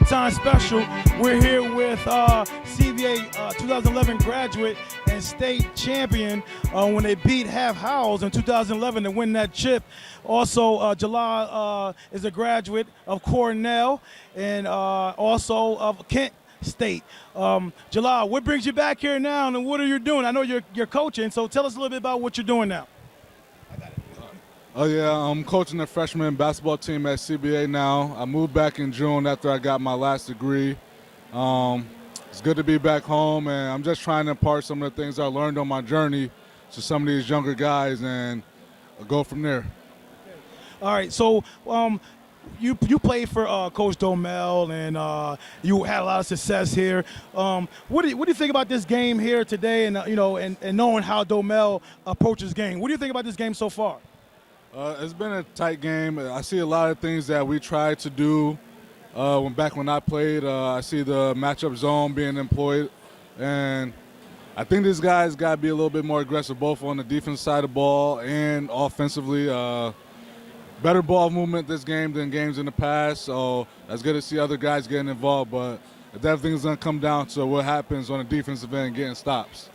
halftime special. We're here with CBA 2011 graduate and state champion when they beat Half Howells in 2011 to win that chip. Also, Galah is a graduate of Cornell and also of Kent State. Galah, what brings you back here now, and what are you doing? I know you're coaching, so tell us a little bit about what you're doing now. Oh yeah, I'm coaching the freshman basketball team at CBA now. I moved back in June after I got my last degree. It's good to be back home, and I'm just trying to impart some of the things I learned on my journey to some of these younger guys and go from there. All right, so you played for Coach Domel, and you had a lot of success here. What do you think about this game here today, and and knowing how Domel approaches game? What do you think about this game so far? It's been a tight game. I see a lot of things that we tried to do back when I played. I see the matchup zone being employed, and I think these guys got to be a little bit more aggressive, both on the defense side of the ball and offensively. Better ball movement this game than games in the past, so it's good to see other guys getting involved, but everything's going to come down to what happens on the defensive end, getting stops.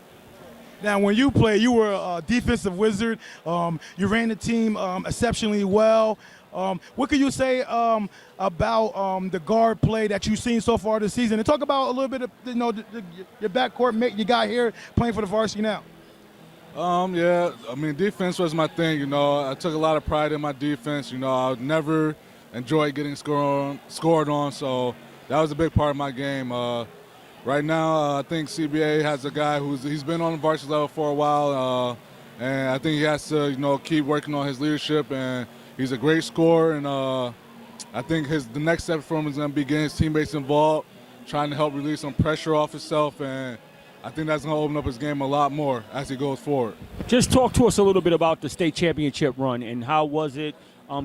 Now, when you played, you were a defensive wizard. You ran the team exceptionally well. What can you say about the guard play that you've seen so far this season? And talk about a little bit of your backcourt mate you got here playing for the varsity now. Yeah, I mean, defense was my thing. I took a lot of pride in my defense. I never enjoyed getting scored on, so that was a big part of my game. Right now, I think CBA has a guy he's been on the varsity level for a while, and I think he has to, keep working on his leadership. And he's a great scorer, and I think the next step for him is going to be getting his teammates involved, trying to help release some pressure off himself, and I think that's going to open up his game a lot more as he goes forward. Just talk to us a little bit about the state championship run, and how was it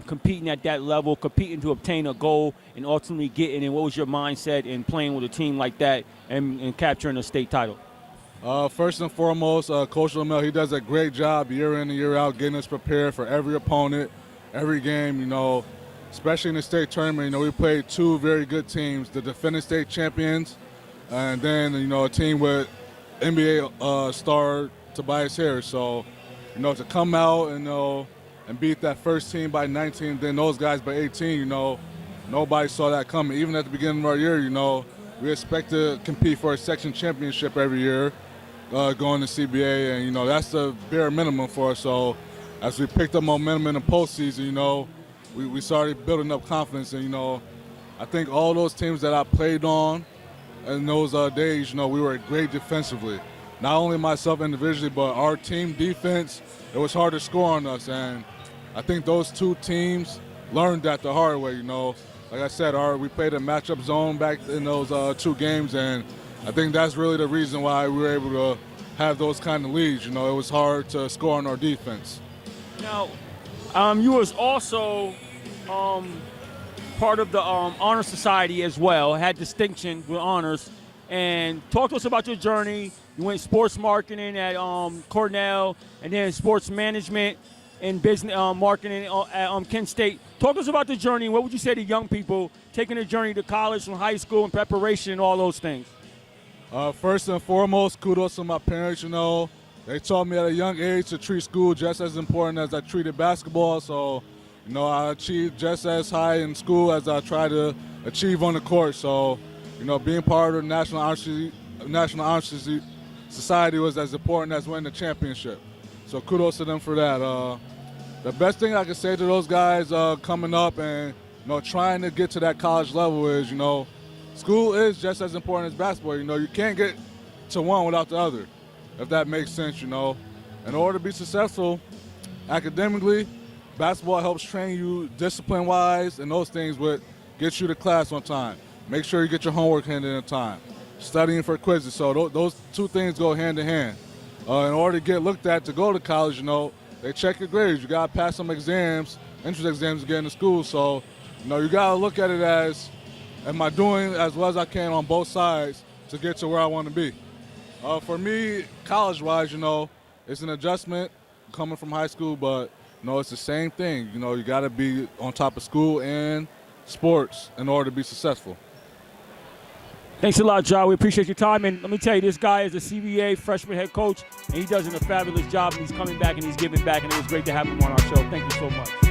competing at that level, competing to obtain a goal and ultimately getting, and what was your mindset in playing with a team like that and capturing a state title? First and foremost, Coach Domel, he does a great job year in and year out getting us prepared for every opponent, every game, especially in the state tournament. We played two very good teams, the defending state champions, and then, a team with NBA star Tobias Harris. So, to come out and beat that first team by 19, then those guys by 18, nobody saw that coming. Even at the beginning of our year, we expect to compete for a section championship every year going to CBA, and, that's the bare minimum for us. So as we picked up momentum in the postseason, we started building up confidence. And, I think all those teams that I played on in those days, we were great defensively. Not only myself individually, but our team defense, it was hard to score on us. And I think those two teams learned that the hard way, Like I said, we played a matchup zone back in those two games, and I think that's really the reason why we were able to have those kind of leads. It was hard to score on our defense. Now, you was also part of the Honor Society as well, had distinction with honors. And talk to us about your journey. You went sports marketing at Cornell, and then sports management and business marketing at Kent State. Talk to us about the journey. What would you say to young people taking a journey to college from high school and preparation and all those things? First and foremost, kudos to my parents. They taught me at a young age to treat school just as important as I treated basketball. So, I achieved just as high in school as I try to achieve on the court. So, being part of the National Honor Society was as important as winning the championship. So kudos to them for that. The best thing I can say to those guys coming up and trying to get to that college level is, school is just as important as basketball. You can't get to one without the other, if that makes sense. In order to be successful academically, basketball helps train you discipline-wise, and those things would get you to class on time. Make sure you get your homework handed in time. Studying for quizzes. So those two things go hand in hand. In order to get looked at to go to college, they check your grades. You got to pass some exams, entrance exams to get into school. So, you got to look at it as, am I doing as well as I can on both sides to get to where I want to be? For me, college-wise, it's an adjustment coming from high school, but, it's the same thing. You got to be on top of school and sports in order to be successful. Thanks a lot, Ja. We appreciate your time. And let me tell you, this guy is a CBA freshman head coach, and he does a fabulous job, and he's coming back and he's giving back, and it was great to have him on our show. Thank you so much.